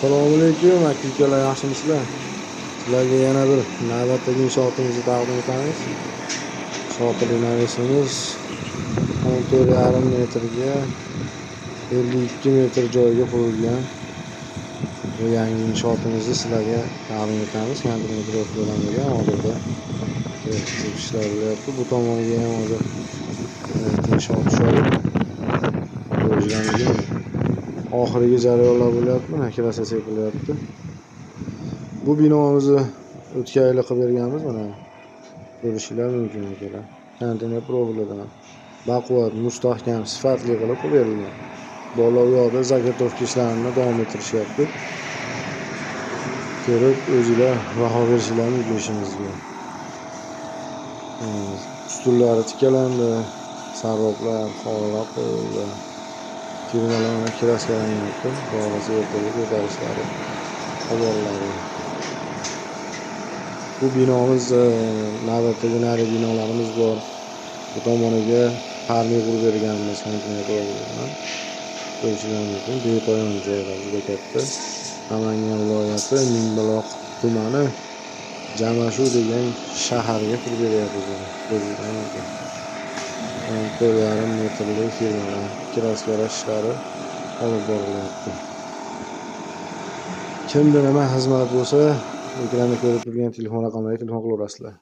Assalomu alaykum aka-ukalar, yaxshimisizlar? Sizlarga yana bir navbatdagi inshootimizni taqdim etamiz. Shokir binoyimiz 14,5 metrga 52 metr joyga qurilgan bu yangi inshootimizni sizlarga taqdim etamiz. Konditor bilan birga hozirda ishlar bo'lyapti. Bu tomoniga ham hozir inshoot tushadi. Ko'rishganingizmi? Oxirgi jarayonlar bo'lyapti. Mana kirasa sepilyapti. Bu binomizni o'tgan yil qilib berganmiz. Mana ko'rishinglar mumkin akalar. Konteyner profilidan baquvvat, mustahkam, sifatli qilib berilgan. Bola u yoqda zagotovka ishlarini davom ettirishyapti. Ko'rib o'zinglar baho berishinglar mumkin ishimizga. Ustullari tikalandi, saroblar, xolalar qo'yildi. Firmalarning kiraskalanyapti. Borasi ertaga ko'tarishlari xabarlari. Bu binomiz navbatdagi narigi binolarimiz bor. Bu tomoniga parni qurib berganmiz konteyner bilan. Ko'rishinglar mumkin. Bepoyon joylar juda katta. Namangan viloyati Mingbuloq tumani Jamashuv degan shaharga qurib beryapmiz. Ko'rishinglar mumkin. 4,5 metrlik firmalar kiraskalash ishlari olib borilyapti. Kimda nima xizmat bo'lsa, ekranda ko'rib turgan telefon raqamlariga telefon qilaverasizlar.